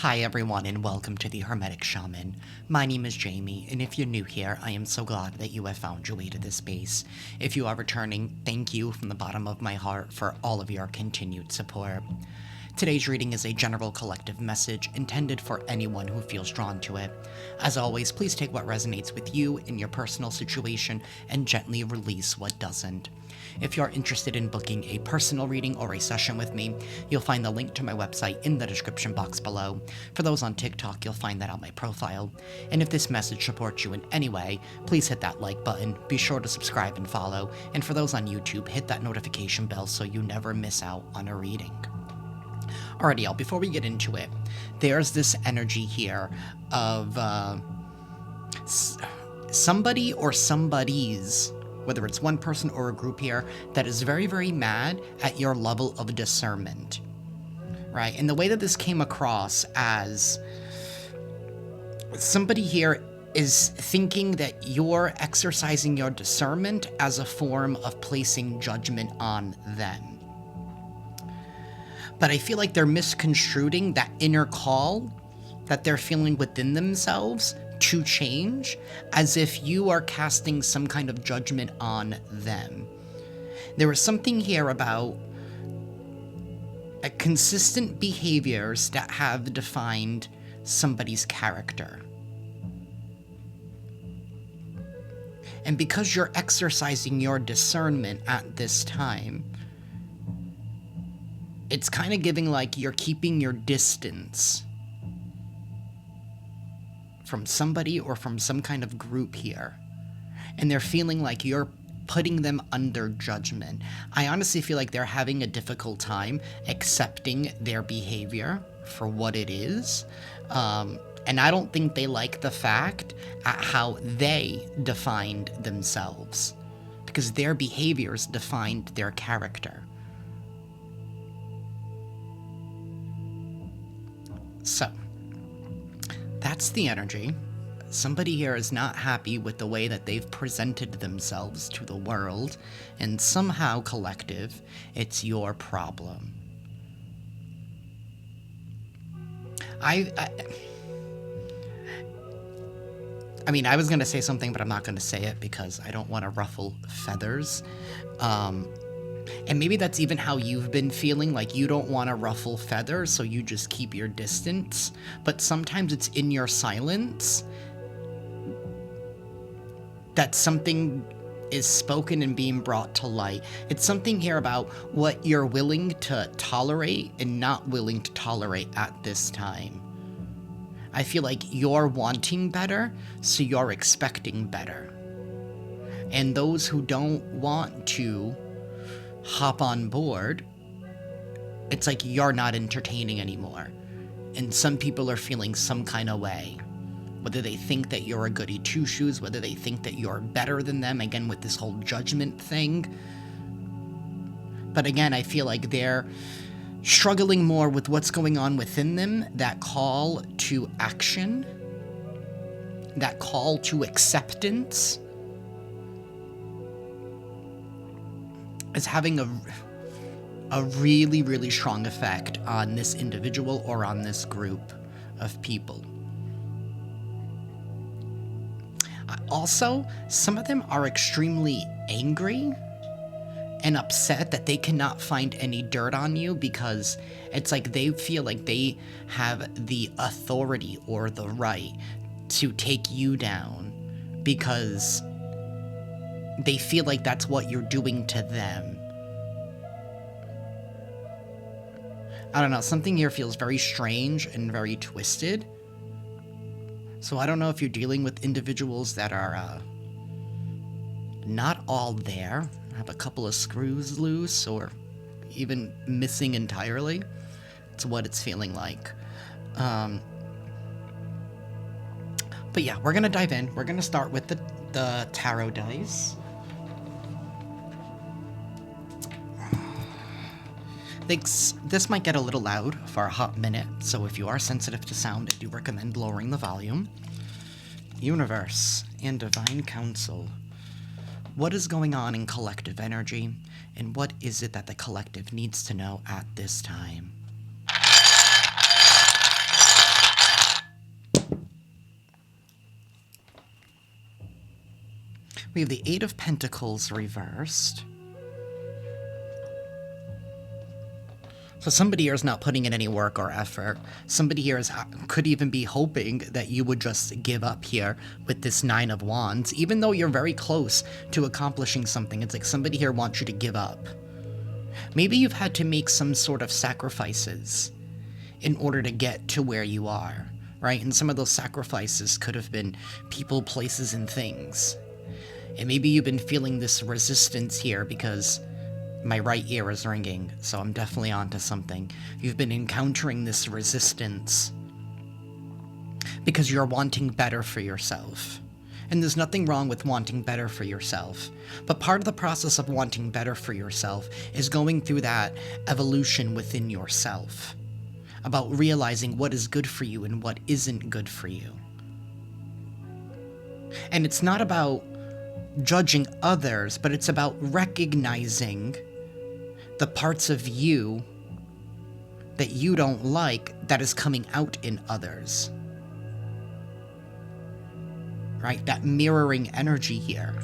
Hi everyone and welcome to the Hermetic Shaman. My name is Jayme, and if you're new here, I am so glad that you have found your way to this space. If you are returning, thank you from the bottom of my heart for all of your continued support. Today's reading is a general collective message intended for anyone who feels drawn to it. As always, please take what resonates with you in your personal situation and gently release what doesn't. If you're interested in booking a personal reading or a session with me, you'll find the link to my website in the description box below. For those on TikTok, you'll find that on my profile. And if this message supports you in any way, please hit that like button, be sure to subscribe and follow, and for those on YouTube, hit that notification bell so you never miss out on a reading. Alrighty, y'all, before we get into it, there's this energy here of somebody or somebodies, whether it's one person or a group here, that is very, very mad at your level of discernment, right? And the way that this came across as somebody here is thinking that you're exercising your discernment as a form of placing judgment on them. But I feel like they're misconstruing that inner call that they're feeling within themselves to change, as if you are casting some kind of judgment on them. There is something here about consistent behaviors that have defined somebody's character. And because you're exercising your discernment at this time, it's kind of giving like you're keeping your distance from somebody or from some kind of group here. And they're feeling like you're putting them under judgment. I honestly feel like they're having a difficult time accepting their behavior for what it is. And I don't think they like the fact at how they defined themselves, because their behaviors defined their character. So, that's the energy. Somebody here is not happy with the way that they've presented themselves to the world, and somehow, collective, it's your problem. I mean, I was going to say something, but I'm not going to say it because I don't want to ruffle feathers. And maybe that's even how you've been feeling, like you don't want to ruffle feathers, so you just keep your distance. But sometimes it's in your silence that something is spoken and being brought to light. It's something here about what you're willing to tolerate and not willing to tolerate at this time. I feel like you're wanting better, so you're expecting better. And those who don't want to hop on board, it's like you're not entertaining anymore. And some people are feeling some kind of way. Whether they think that you're a goody two-shoes, whether they think that you're better than them, again with this whole judgment thing. But again, I feel like they're struggling more with what's going on within them, that call to action, that call to acceptance, is having a really, really strong effect on this individual or on this group of people. Also, some of them are extremely angry and upset that they cannot find any dirt on you, because it's like they feel like they have the authority or the right to take you down because they feel like that's what you're doing to them. I don't know, something here feels very strange and very twisted. So I don't know if you're dealing with individuals that are not all there, have a couple of screws loose, or even missing entirely. It's what it's feeling like. But yeah, we're gonna dive in. We're gonna start with the tarot dice. This might get a little loud for a hot minute, so if you are sensitive to sound, I do recommend lowering the volume. Universe and Divine Council. What is going on in collective energy, and what is it that the collective needs to know at this time? We have the Eight of Pentacles reversed. So somebody here is not putting in any work or effort. Somebody here could even be hoping that you would just give up here with this Nine of Wands. Even though you're very close to accomplishing something, it's like somebody here wants you to give up. Maybe you've had to make some sort of sacrifices in order to get to where you are, right? And some of those sacrifices could have been people, places, and things. And maybe you've been feeling this resistance here because my right ear is ringing, so I'm definitely onto something. You've been encountering this resistance because you're wanting better for yourself. And there's nothing wrong with wanting better for yourself. But part of the process of wanting better for yourself is going through that evolution within yourself, about realizing what is good for you and what isn't good for you. And it's not about judging others, but it's about recognizing the parts of you that you don't like that is coming out in others. Right? That mirroring energy here.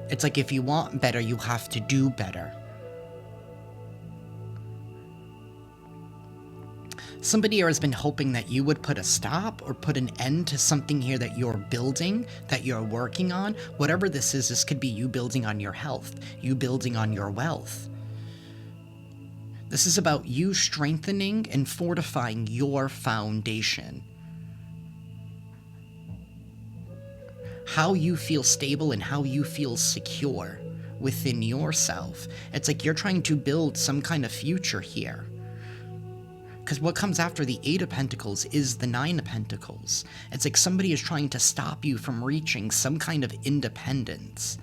It's like if you want better, you have to do better. Somebody here has been hoping that you would put a stop or put an end to something here that you're building, that you're working on. Whatever this is, this could be you building on your health, you building on your wealth. This is about you strengthening and fortifying your foundation. How you feel stable and how you feel secure within yourself. It's like you're trying to build some kind of future here. Because what comes after the Eight of Pentacles is the Nine of Pentacles. It's like somebody is trying to stop you from reaching some kind of independence.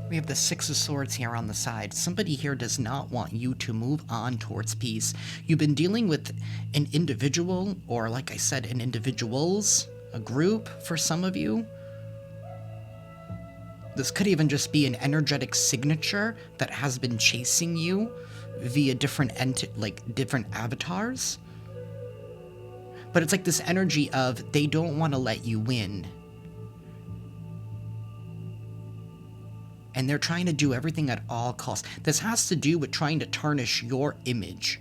We have the Six of Swords here on the side. Somebody here does not want you to move on towards peace. You've been dealing with an individual, or like I said, an individuals, a group for some of you. This could even just be an energetic signature that has been chasing you via different different avatars. But it's like this energy of they don't want to let you win. And they're trying to do everything at all costs. This has to do with trying to tarnish your image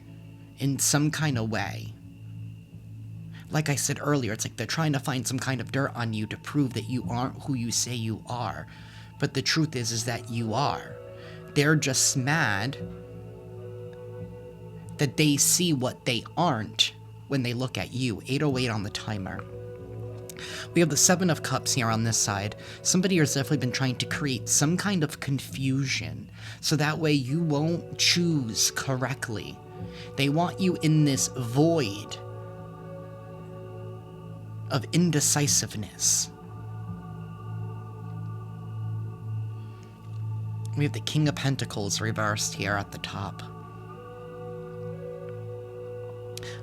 in some kind of way. Like I said earlier, it's like they're trying to find some kind of dirt on you to prove that you aren't who you say you are. But the truth is that you are. They're just mad that they see what they aren't when they look at you. 808 on the timer. We have the Seven of Cups here on this side. Somebody has definitely been trying to create some kind of confusion, so that way you won't choose correctly. They want you in this void of indecisiveness. We have the King of Pentacles reversed here at the top.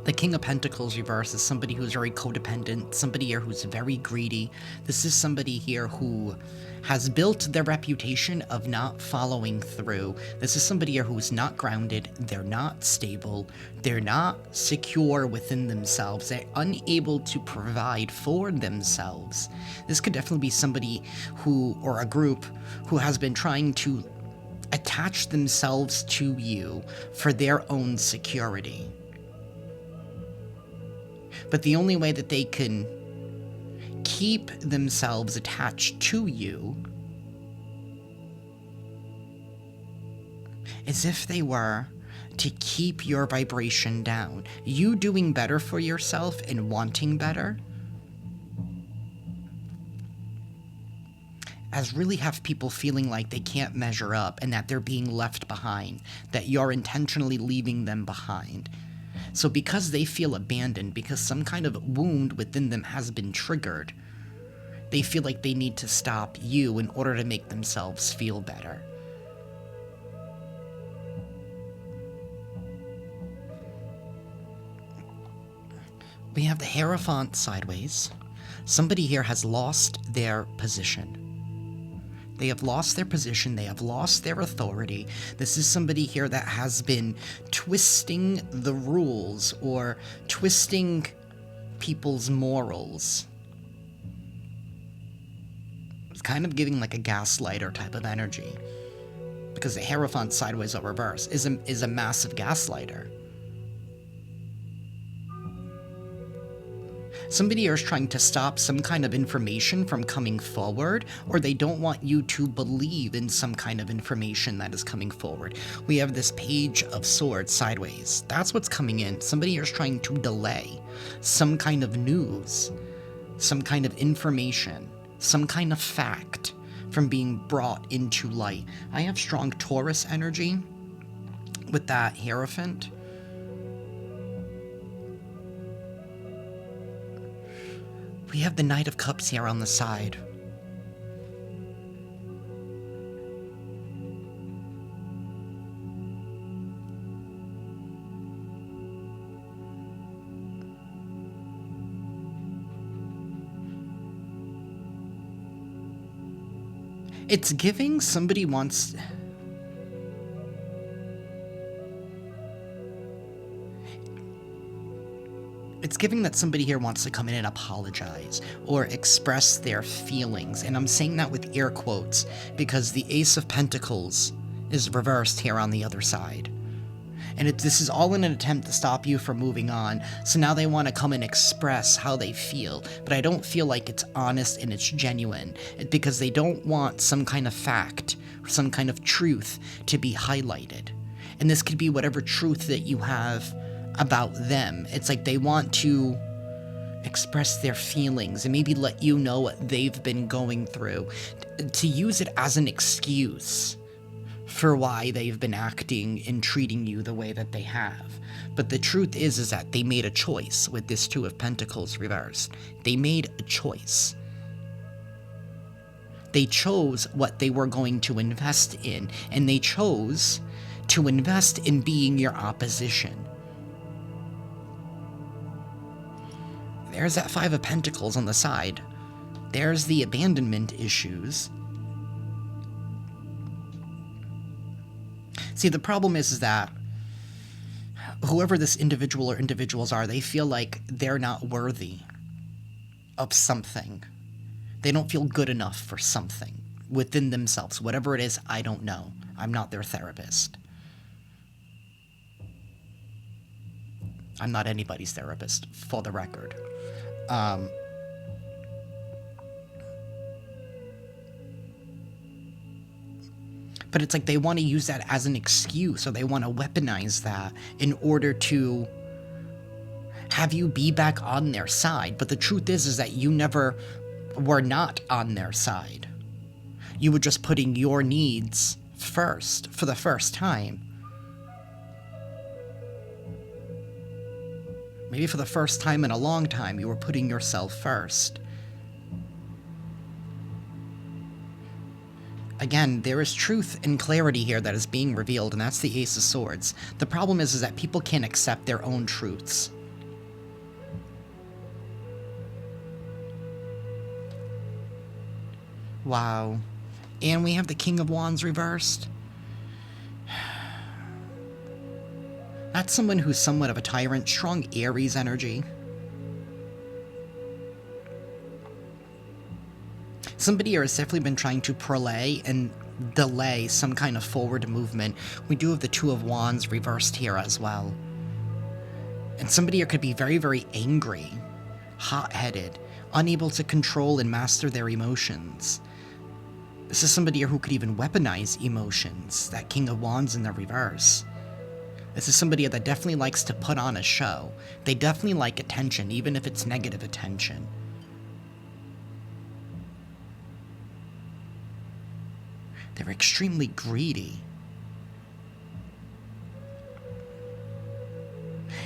The King of Pentacles reverse is somebody who's very codependent, somebody here who's very greedy. This is somebody here who has built their reputation of not following through. This is somebody here who's not grounded, they're not stable, they're not secure within themselves, they're unable to provide for themselves. This could definitely be somebody who, or a group, who has been trying to attach themselves to you for their own security. But the only way that they can keep themselves attached to you is if they were to keep your vibration down. You doing better for yourself and wanting better as really have people feeling like they can't measure up and that they're being left behind, that you're intentionally leaving them behind. So because they feel abandoned, because some kind of wound within them has been triggered, they feel like they need to stop you in order to make themselves feel better. We have the Hierophant sideways. Somebody here has lost their position. They have lost their position. They have lost their authority. This is somebody here that has been twisting the rules or twisting people's morals. It's kind of giving like a gaslighter type of energy. Because the Hierophant sideways or reverse is a massive gaslighter. Somebody here is trying to stop some kind of information from coming forward, or they don't want you to believe in some kind of information that is coming forward. We have this Page of Swords sideways. That's what's coming in. Somebody here is trying to delay some kind of news, some kind of information, some kind of fact from being brought into light. I have strong Taurus energy with that Hierophant. We have the Knight of Cups here on the side. It's giving somebody wants... It's giving that somebody here wants to come in and apologize or express their feelings. And I'm saying that with air quotes because the Ace of Pentacles is reversed here on the other side. And this is all in an attempt to stop you from moving on. So now they want to come and express how they feel. But I don't feel like it's honest and it's genuine. Because they don't want some kind of fact or some kind of truth to be highlighted. And this could be whatever truth that you have about them. It's like they want to express their feelings and maybe let you know what they've been going through. To use it as an excuse for why they've been acting and treating you the way that they have. But the truth is that they made a choice with this Two of Pentacles reversed. They made a choice. They chose what they were going to invest in, and they chose to invest in being your opposition. There's that Five of Pentacles on the side. There's the abandonment issues. See, the problem is that whoever this individual or individuals are, they feel like they're not worthy of something. They don't feel good enough for something within themselves. Whatever it is, I don't know. I'm not their therapist. I'm not anybody's therapist, for the record. But it's like they want to use that as an excuse, or they want to weaponize that in order to have you be back on their side. But the truth is that you never were not on their side. You were just putting your needs first for the first time. Maybe for the first time in a long time, you were putting yourself first. Again, there is truth and clarity here that is being revealed, and that's the Ace of Swords. The problem is that people can't accept their own truths. Wow. And we have the King of Wands reversed. That's someone who's somewhat of a tyrant, strong Aries energy. Somebody here has definitely been trying to prolay and delay some kind of forward movement. We do have the Two of Wands reversed here as well. And somebody here could be very, very angry, hot-headed, unable to control and master their emotions. This is somebody here who could even weaponize emotions, that King of Wands in the reverse. This is somebody that definitely likes to put on a show. They definitely like attention, even if it's negative attention. They're extremely greedy.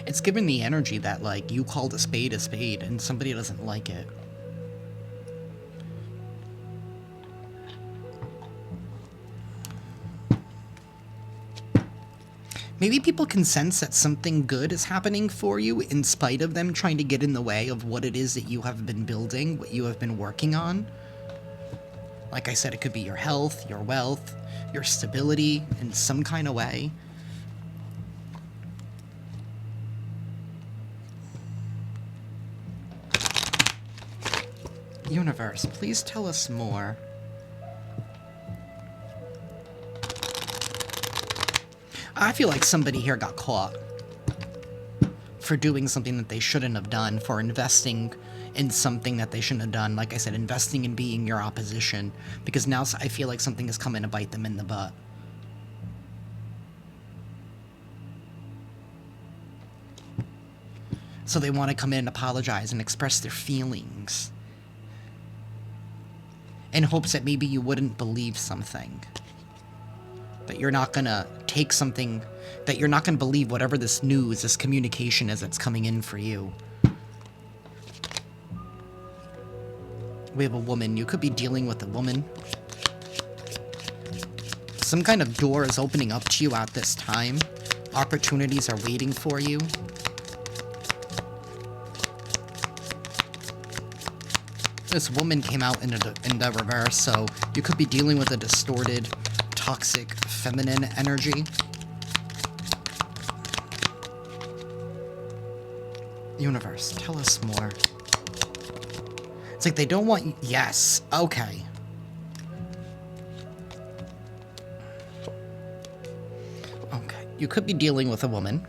It's given the energy that, like, you called a spade and somebody doesn't like it. Maybe people can sense that something good is happening for you in spite of them trying to get in the way of what it is that you have been building, what you have been working on. Like I said, it could be your health, your wealth, your stability in some kind of way. Universe, please tell us more. I feel like somebody here got caught for doing something that they shouldn't have done, for investing in something that they shouldn't have done. Like I said, investing in being your opposition, because now I feel like something is coming to bite them in the butt. So they want to come in and apologize and express their feelings in hopes that maybe you wouldn't believe something. That you're not gonna take something, that you're not gonna believe whatever this news, this communication is that's coming in for you. We have a woman. You could be dealing with a woman. Some kind of door is opening up to you at this time. Opportunities are waiting for you. This woman came out in the reverse, so you could be dealing with a distorted, toxic, feminine energy. Universe, tell us more. It's like they don't want you. Yes, okay. Okay, you could be dealing with a woman.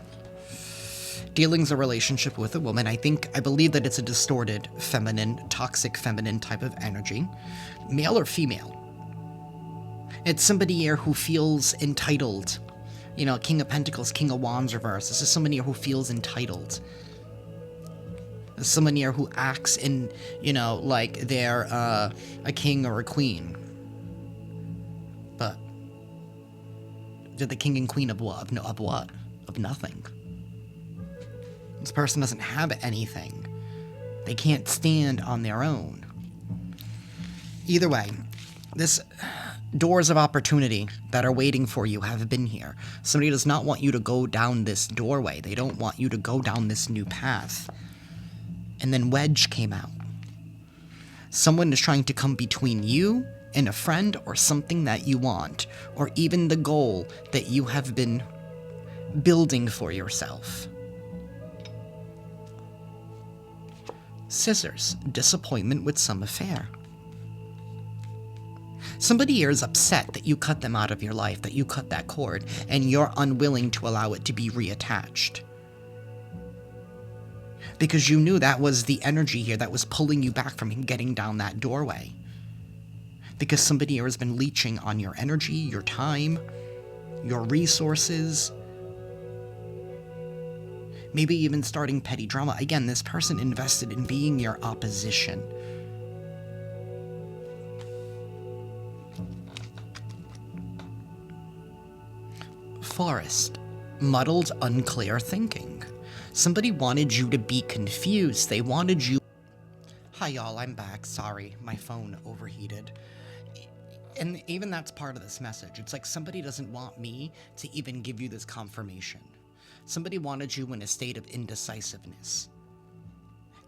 Dealing's a relationship with a woman. I believe that it's a distorted, feminine, toxic feminine type of energy. Male or female. It's somebody here who feels entitled. You know, King of Pentacles, King of Wands reverse. This is somebody here who feels entitled. This is someone here who acts in, you know, like they're a king or a queen. But they're the king and queen of what? Of what? Of nothing. This person doesn't have anything. They can't stand on their own. Either way, this doors of opportunity that are waiting for you have been here. Somebody does not want you to go down this doorway. They don't want you to go down this new path. And then Wedge came out. Someone is trying to come between you and a friend or something that you want, or even the goal that you have been building for yourself. Scissors, disappointment with some affair. Somebody here is upset that you cut them out of your life, that you cut that cord, and you're unwilling to allow it to be reattached. Because you knew that was the energy here that was pulling you back from getting down that doorway. Because somebody here has been leeching on your energy, your time, your resources. Maybe even starting petty drama. Again, this person invested in being your opposition. Forest. Muddled, unclear thinking. Somebody wanted you to be confused. They wanted you... Hi, y'all. I'm back. Sorry. My phone overheated. And even that's part of this message. It's like somebody doesn't want me to even give you this confirmation. Somebody wanted you in a state of indecisiveness.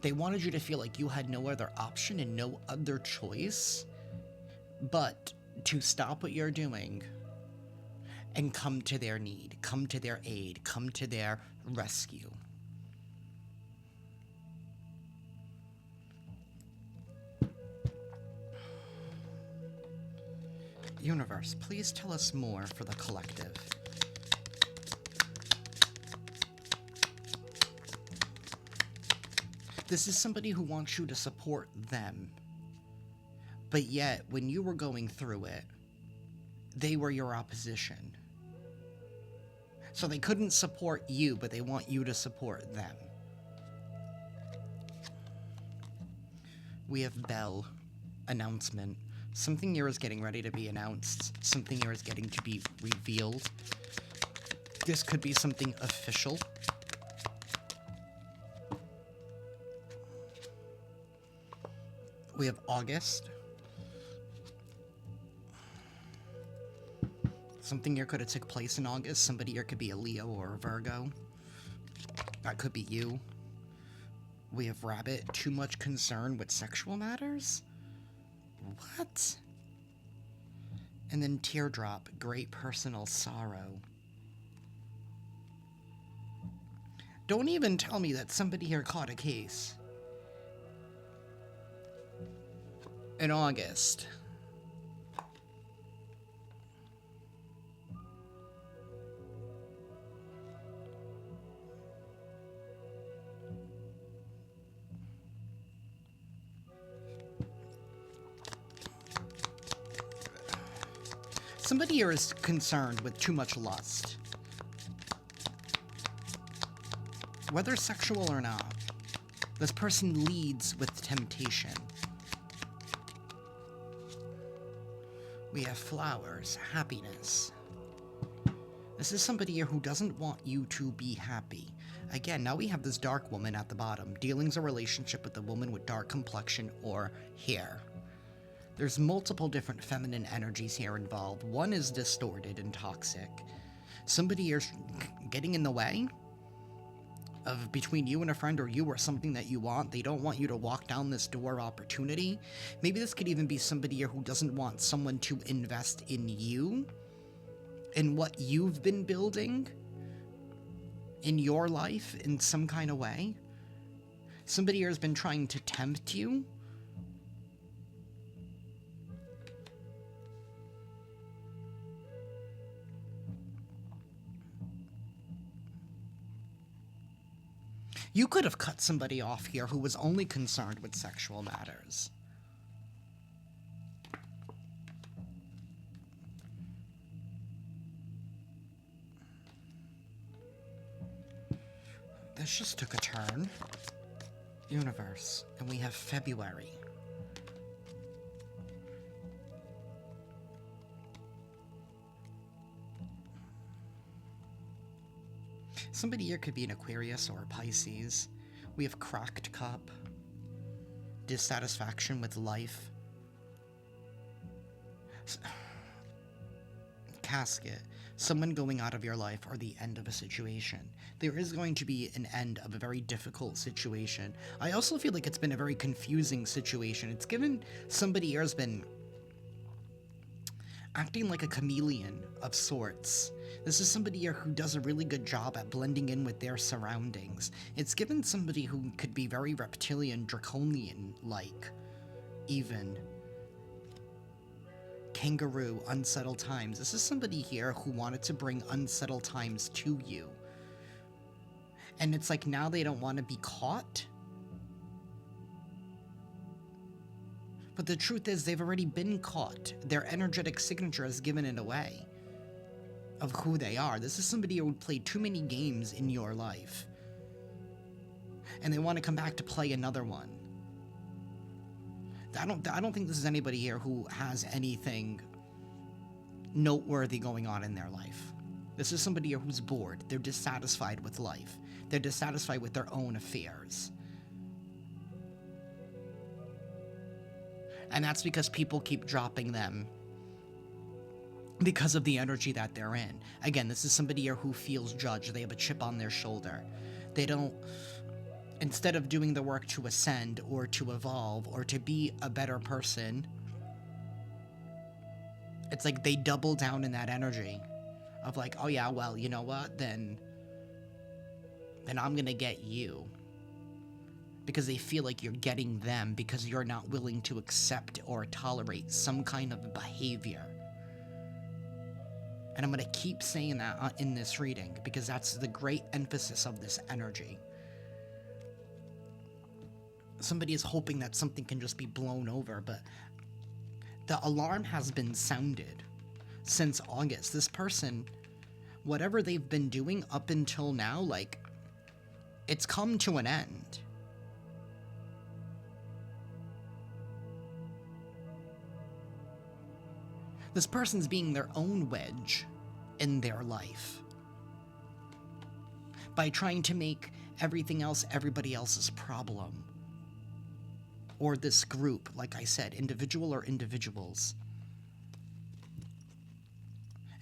They wanted you to feel like you had no other option and no other choice but to stop what you're doing and come to their need, come to their aid, come to their rescue. Universe, please tell us more for the collective. This is somebody who wants you to support them. But yet, when you were going through it, they were your opposition. So they couldn't support you, but they want you to support them. We have Bell. Announcement. Something here is getting ready to be announced. Something here is getting to be revealed. This could be something official. We have August. Something here could have took place in August. Somebody here could be a Leo or a Virgo. That could be you. We have Rabbit. Too much concern with sexual matters? What? And then teardrop, great personal sorrow. Don't even tell me that somebody here caught a case in August. Somebody here is concerned with too much lust. Whether sexual or not, this person leads with temptation. We have flowers, happiness. This is somebody here who doesn't want you to be happy. Again, now we have this dark woman at the bottom. Dealing's a relationship with a woman with dark complexion or hair. There's multiple different feminine energies here involved. One is distorted and toxic. Somebody is getting in the way of between you and a friend, or you or something that you want. They don't want you to walk down this door of opportunity. Maybe this could even be somebody here who doesn't want someone to invest in you, in what you've been building in your life in some kind of way. Somebody here has been trying to tempt you. You could have cut somebody off here who was only concerned with sexual matters. This just took a turn. Universe. And we have February. Somebody here could be an Aquarius or a Pisces. We have cracked cup, dissatisfaction with life, casket, someone going out of your life, or the end of a situation. There is going to be an end of a very difficult situation. I also feel like it's been a very confusing situation. It's given somebody here has been acting like a chameleon of sorts. This is somebody here who does a really good job at blending in with their surroundings. It's given somebody who could be very reptilian, draconian-like, even. Kangaroo, unsettled times. This is somebody here who wanted to bring unsettled times to you. And it's like now they don't want to be caught. But the truth is, they've already been caught. Their energetic signature has given it away of who they are. This is somebody who would play too many games in your life, and they want to come back to play another one. I don't think this is anybody here who has anything noteworthy going on in their life. This is somebody here who's bored. They're dissatisfied with life. They're dissatisfied with their own affairs. And that's because people keep dropping them because of the energy that they're in. Again, this is somebody here who feels judged. They have a chip on their shoulder. They don't, instead of doing the work to ascend or to evolve or to be a better person, it's like they double down in that energy of like, oh yeah, well, you know what, then I'm gonna get you. Because they feel like you're getting them because you're not willing to accept or tolerate some kind of behavior. And I'm going to keep saying that in this reading because that's the great emphasis of this energy. Somebody is hoping that something can just be blown over, but the alarm has been sounded since August. This person, whatever they've been doing up until now, like, it's come to an end. This person's being their own wedge in their life by trying to make everything else everybody else's problem. Or this group, like I said, individual or individuals.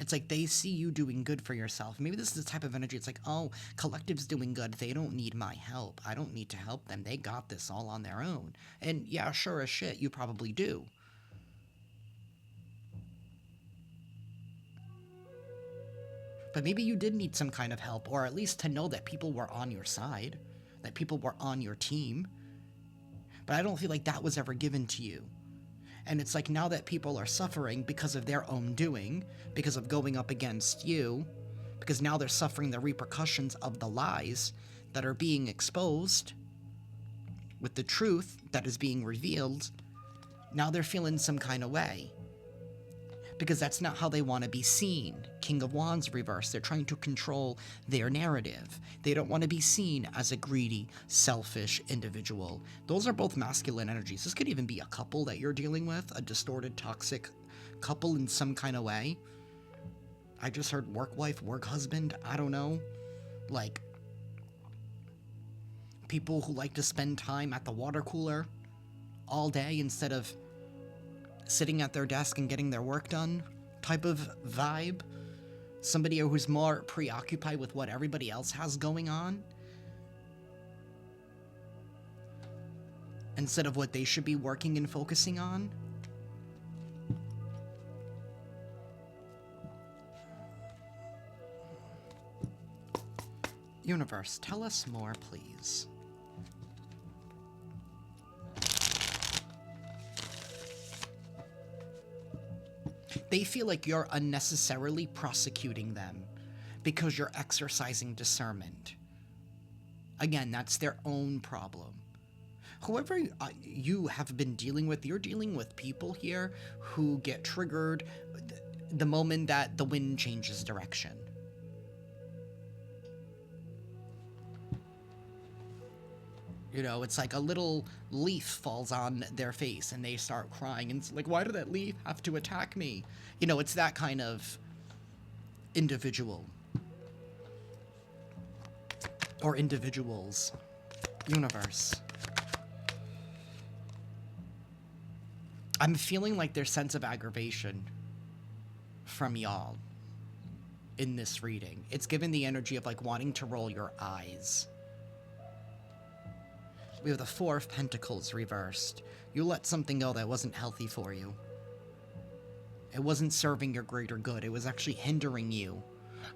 It's like they see you doing good for yourself. Maybe this is the type of energy, it's like, oh, collective's doing good. They don't need my help. I don't need to help them. They got this all on their own. And yeah, sure as shit, you probably do. But maybe you did need some kind of help, or at least to know that people were on your side, that people were on your team. But I don't feel like that was ever given to you. And it's like now that people are suffering because of their own doing, because of going up against you, because now they're suffering the repercussions of the lies that are being exposed with the truth that is being revealed, now they're feeling some kind of way. Because that's not how they want to be seen. King of Wands reverse. They're trying to control their narrative. They don't want to be seen as a greedy, selfish individual. Those are both masculine energies. This could even be a couple that you're dealing with, a distorted, toxic couple in some kind of way. I just heard work wife, work husband. I don't know. Like, people who like to spend time at the water cooler all day instead of sitting at their desk and getting their work done type of vibe. Somebody who's more preoccupied with what everybody else has going on instead of what they should be working and focusing on. Universe, tell us more, please. They feel like you're unnecessarily prosecuting them because you're exercising discernment. Again, that's their own problem. Whoever you have been dealing with, you're dealing with people here who get triggered the moment that the wind changes direction. You know, it's like a little leaf falls on their face and they start crying. And it's like, why did that leaf have to attack me? You know, it's that kind of individual. Or individuals. Universe. I'm feeling like there's sense of aggravation from y'all in this reading. It's given the energy of like wanting to roll your eyes. We have the Four of Pentacles reversed. You let something go that wasn't healthy for you. It wasn't serving your greater good. It was actually hindering you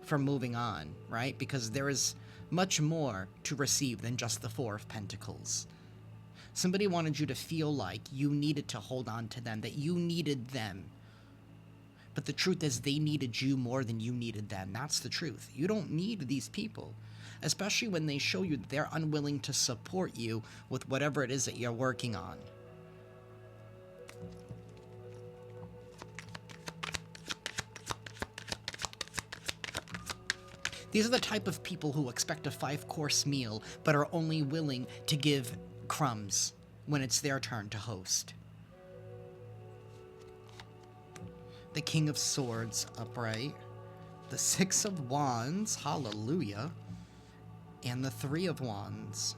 from moving on, right? Because there is much more to receive than just the Four of Pentacles. Somebody wanted you to feel like you needed to hold on to them, that you needed them. But the truth is they needed you more than you needed them. That's the truth. You don't need these people. Especially when they show you that they're unwilling to support you with whatever it is that you're working on. These are the type of people who expect a 5-course meal, but are only willing to give crumbs when it's their turn to host. The King of Swords upright. The Six of Wands, hallelujah. And the Three of Wands.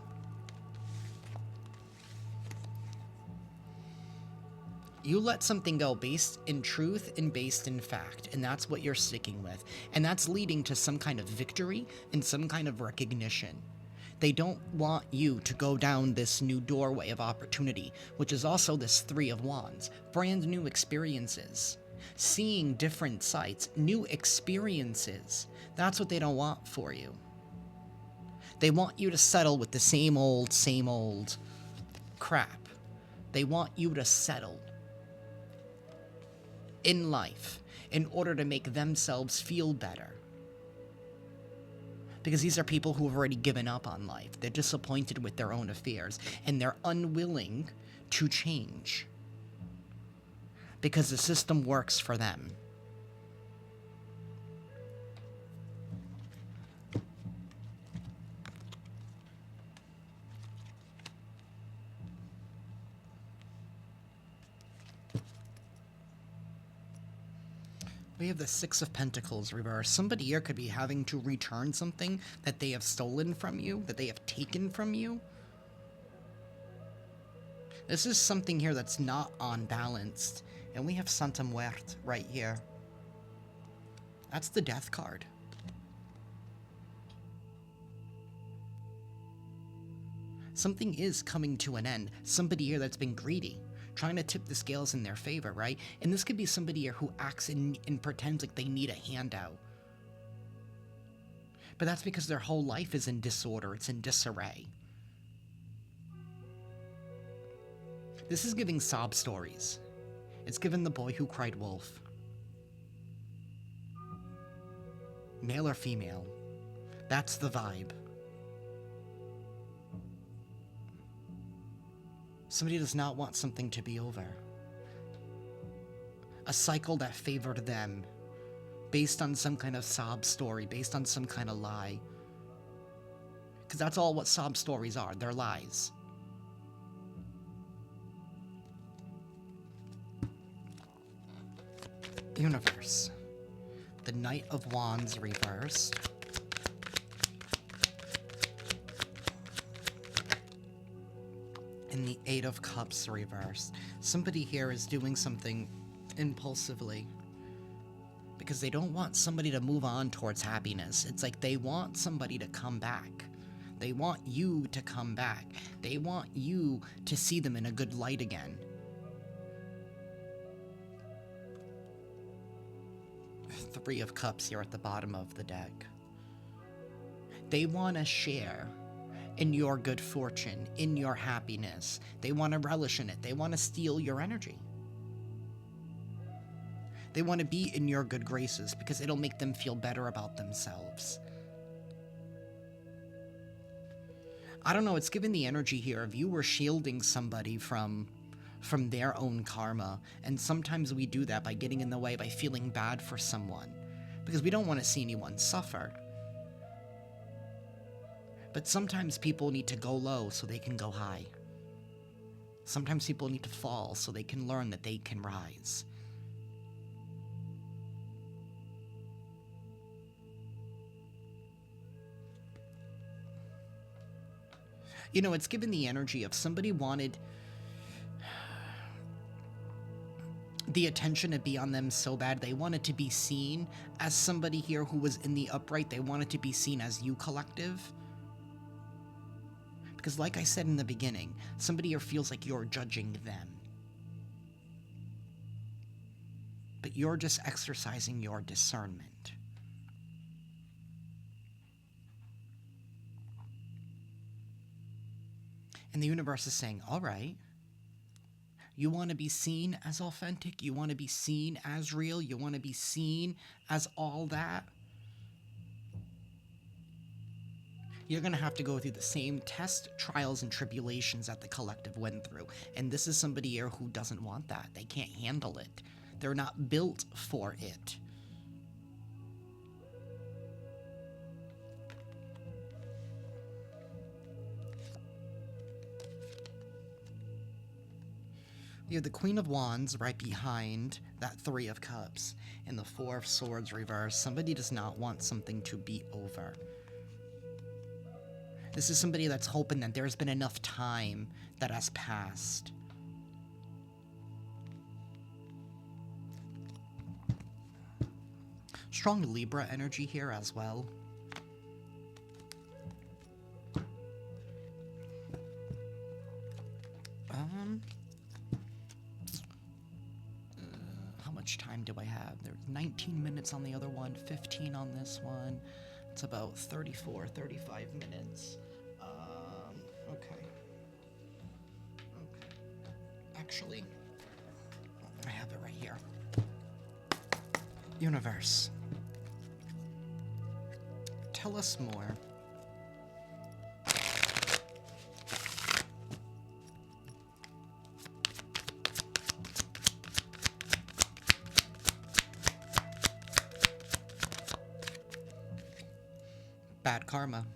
You let something go based in truth and based in fact, and that's what you're sticking with. And that's leading to some kind of victory and some kind of recognition. They don't want you to go down this new doorway of opportunity, which is also this Three of Wands. Brand new experiences. Seeing different sights, new experiences. That's what they don't want for you. They want you to settle with the same old crap. They want you to settle in life in order to make themselves feel better. Because these are people who have already given up on life. They're disappointed with their own affairs, and they're unwilling to change. Because the system works for them. We have the Six of Pentacles reversed. Somebody here could be having to return something that they have stolen from you, that they have taken from you. This is something here that's not unbalanced. And we have Santa Muerte right here. That's the Death card. Something is coming to an end. Somebody here that's been greedy, trying to tip the scales in their favor, right? And this could be somebody here who acts and pretends like they need a handout. But that's because their whole life is in disorder. It's in disarray. This is giving sob stories. It's given the boy who cried wolf. Male or female. That's the vibe. Somebody does not want something to be over. A cycle that favored them, based on some kind of sob story, based on some kind of lie. Because that's all what sob stories are. They're lies. Universe. The Knight of Wands reversed. And the Eight of Cups reversed. Somebody here is doing something impulsively because they don't want somebody to move on towards happiness. It's like they want somebody to come back. They want you to come back. They want you to see them in a good light again. Three of Cups here at the bottom of the deck. They want to share in your good fortune, in your happiness. They want to relish in it. They want to steal your energy. They want to be in your good graces because it'll make them feel better about themselves. I don't know, it's given the energy here of you were shielding somebody from their own karma, and sometimes we do that by getting in the way, by feeling bad for someone, because we don't want to see anyone suffer. But sometimes people need to go low so they can go high. Sometimes people need to fall so they can learn that they can rise. You know, it's given the energy of somebody wanted the attention to be on them so bad. They wanted to be seen as somebody here who was in the upright. They wanted to be seen as you collective. Because like I said in the beginning, somebody here feels like you're judging them. But you're just exercising your discernment. And the universe is saying, all right, you want to be seen as authentic, you want to be seen as real, you want to be seen as all that. You're going to have to go through the same tests, trials, and tribulations that the collective went through. And this is somebody here who doesn't want that. They can't handle it. They're not built for it. You have the Queen of Wands right behind that Three of Cups, and the Four of Swords reversed. Somebody does not want something to be over. This is somebody that's hoping that there's been enough time that has passed. Strong Libra energy here as well. How much time do I have? There's 19 minutes on the other one, 15 on this one. It's about 34, 35 minutes. Okay. Actually, I have it right here. Universe, tell us more. Bad karma.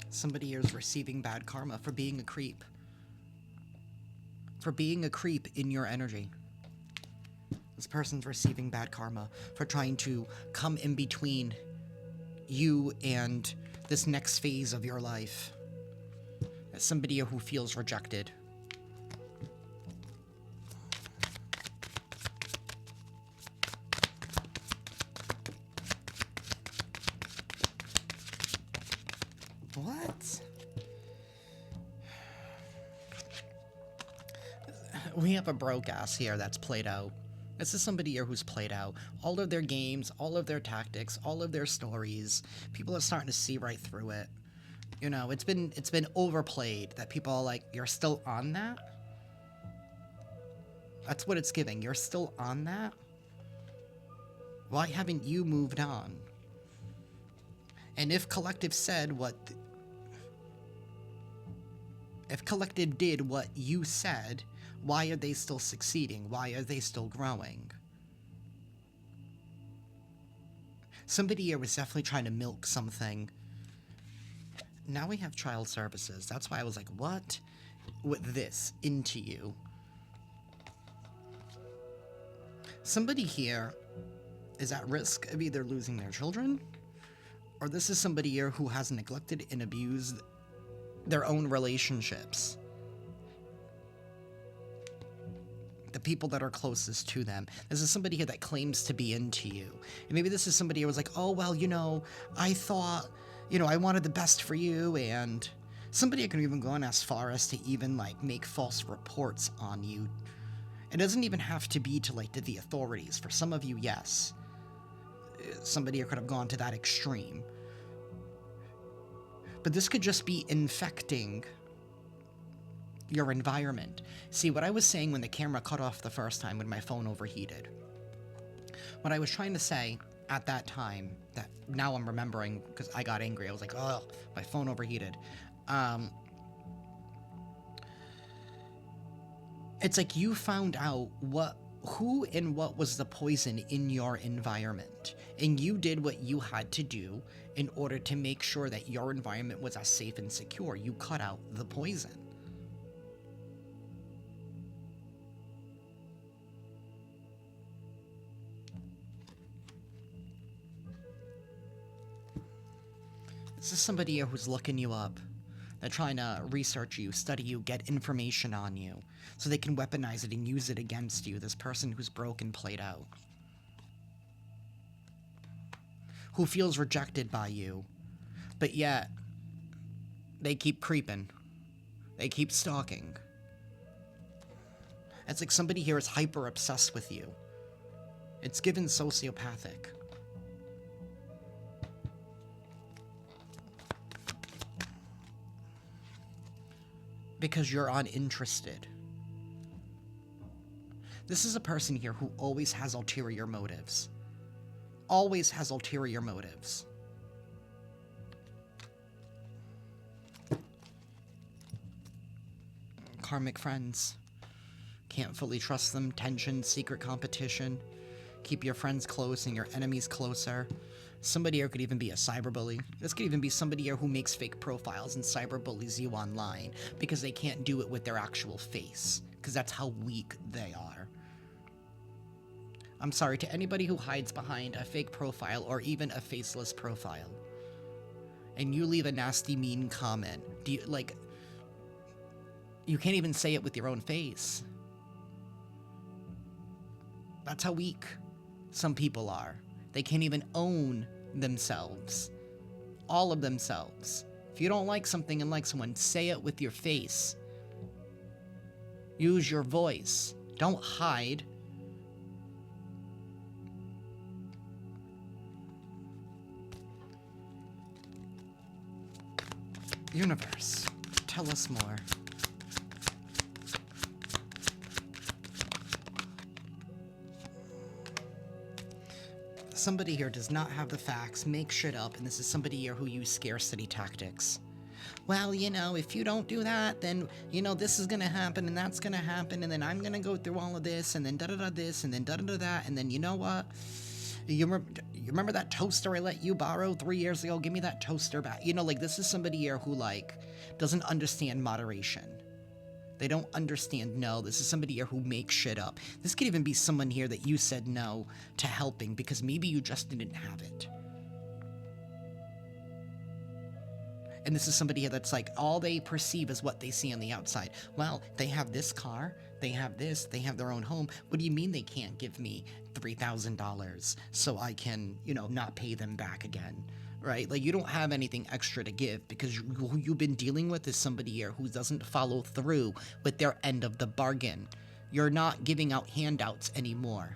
Somebody here is receiving bad karma for being a creep. For being a creep in your energy. This person's receiving bad karma for trying to come in between you and this next phase of your life. As somebody who feels rejected. What? We have a broke ass here that's played out. This is somebody here who's played out all of their games, all of their tactics, all of their stories. People are starting to see right through it. You know, it's been overplayed that people are like, you're still on that? That's what it's giving. You're still on that? Why haven't you moved on? And if Collective said what... If Collective did what you said, why are they still succeeding? Why are they still growing? Somebody here was definitely trying to milk something. Now we have child services. That's why I was like, what? With this into you. Somebody here is at risk of either losing their children, or this is somebody here who has neglected and abused their own relationships. The people that are closest to them. This is somebody here that claims to be into you. And maybe this is somebody who was like, oh, well, you know, I thought, you know, I wanted the best for you, and somebody can even go on as far as to even, like, make false reports on you. It doesn't even have to be to, like, to the authorities. For some of you, yes. Somebody could have gone to that extreme. But this could just be infecting your environment. See, what I was saying when the camera cut off the first time when my phone overheated. What I was trying to say at that time, that now I'm remembering because I got angry. I was like, oh, my phone overheated. It's like you found out who and what was the poison in your environment. And you did what you had to do in order to make sure that your environment was as safe and secure. You cut out the poison. This is somebody who's looking you up. They're trying to research you, study you, get information on you, so they can weaponize it and use it against you, this person who's broken, played out. Who feels rejected by you, but yet they keep creeping. They keep stalking. It's like somebody here is hyper obsessed with you. It's given sociopathic. Because you're uninterested. This is a person here who always has ulterior motives. Always has ulterior motives. Karmic friends. Can't fully trust them. Tension, secret competition. Keep your friends close and your enemies closer. Somebody here could even be a cyberbully. This could even be somebody here who makes fake profiles and cyberbullies you online because they can't do it with their actual face, because that's how weak they are. I'm sorry to anybody who hides behind a fake profile or even a faceless profile. And you leave a nasty, mean comment. Do you, like, you can't even say it with your own face. That's how weak some people are. They can't even own themselves. All of themselves. If you don't like something and like someone, say it with your face. Use your voice. Don't hide. Universe, tell us more. Somebody here does not have the facts, make shit up, and this is somebody here who use scarcity tactics. Well, you know, if you don't do that, then, you know, this is gonna happen, and that's gonna happen, and then I'm gonna go through all of this, and then da-da-da this, and then da-da-da that, and then you know what? You remember that toaster I let you borrow 3 years ago? Give me that toaster back. You know, like, this is somebody here who, like, doesn't understand moderation. They don't understand no. This is somebody here who makes shit up. This could even be someone here that you said no to helping because maybe you just didn't have it. And this is somebody here that's like, all they perceive is what they see on the outside. Well, they have this car, they have this, they have their own home. What do you mean they can't give me $3,000 so I can, you know, not pay them back again? Right? Like, you don't have anything extra to give because who you've been dealing with is somebody here who doesn't follow through with their end of the bargain. You're not giving out handouts anymore.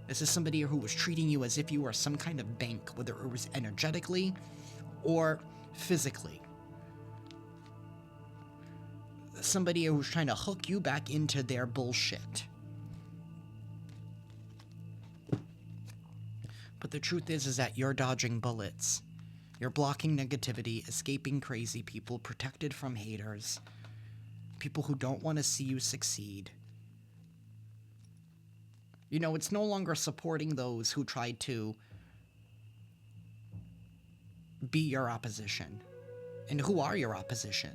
This is somebody who was treating you as if you were some kind of bank, whether it was energetically or physically. Somebody who's trying to hook you back into their bullshit. But the truth is that you're dodging bullets. You're blocking negativity, escaping crazy people, protected from haters, people who don't want to see you succeed. You know, it's no longer supporting those who tried to be your opposition. And who are your opposition?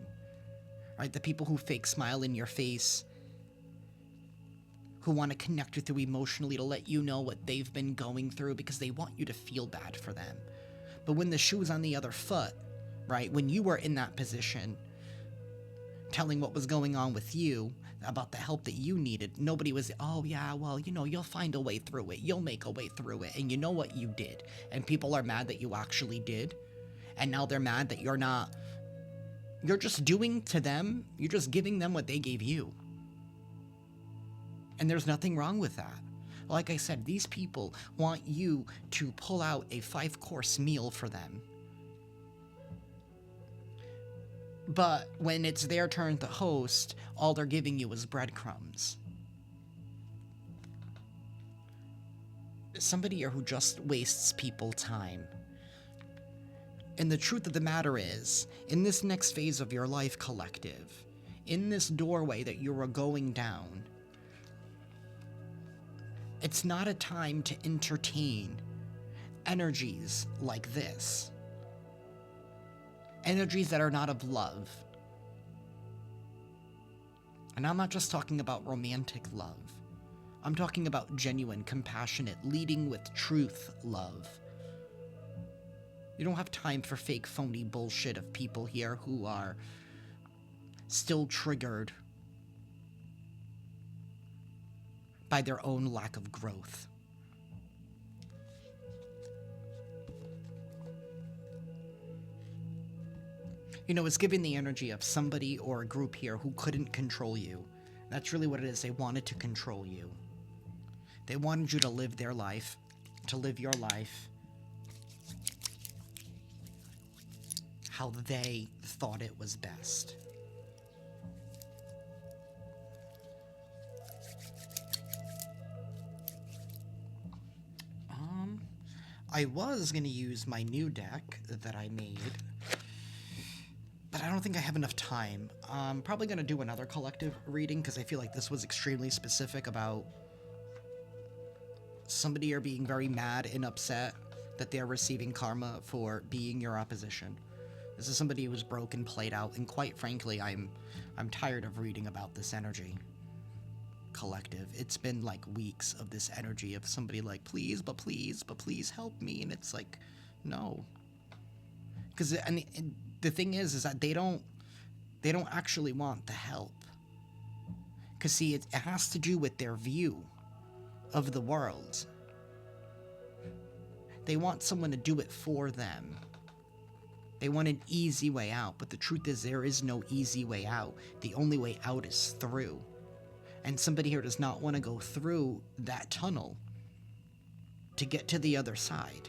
Right? The people who fake smile in your face, who want to connect with you emotionally to let you know what they've been going through because they want you to feel bad for them. But when the shoe's on the other foot, right, when you were in that position, telling what was going on with you, about the help that you needed, nobody was, oh yeah, well, you know, you'll find a way through it. You'll make a way through it. And you know what you did. And people are mad that you actually did. And now they're mad that you're not, you're just doing to them, you're just giving them what they gave you. And there's nothing wrong with that. Like I said, these people want you to pull out a 5-course meal for them. But when it's their turn to host, all they're giving you is breadcrumbs. Somebody who just wastes people time. And the truth of the matter is, in this next phase of your life, collective, in this doorway that you are going down, it's not a time to entertain energies like this. Energies that are not of love. And I'm not just talking about romantic love. I'm talking about genuine, compassionate, leading with truth love. You don't have time for fake, phony bullshit of people here who are still triggered by their own lack of growth. You know, it's giving the energy of somebody or a group here who couldn't control you. That's really what it is. They wanted to control you. They wanted you to live their life, to live your life how they thought it was best. I was going to use my new deck that I made, but I don't think I have enough time. I'm probably going to do another collective reading because I feel like this was extremely specific about somebody are being very mad and upset that they're receiving karma for being your opposition. This is somebody who's broken, played out, and quite frankly, I'm tired of reading about this energy. Collective. It's been like weeks of this energy of somebody like, please, but please help me. And it's like, no. Because the thing is that they don't actually want the help. Because see, it has to do with their view of the world. They want someone to do it for them. They want an easy way out, but the truth is there is no easy way out. The only way out is through. And somebody here does not want to go through that tunnel to get to the other side.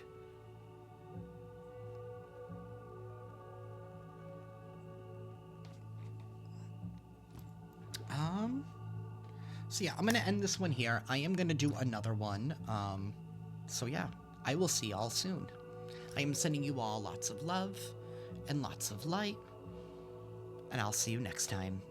So yeah, I'm going to end this one here. I am going to do another one. So yeah, I will see y'all soon. I am sending you all lots of love and lots of light, and I'll see you next time.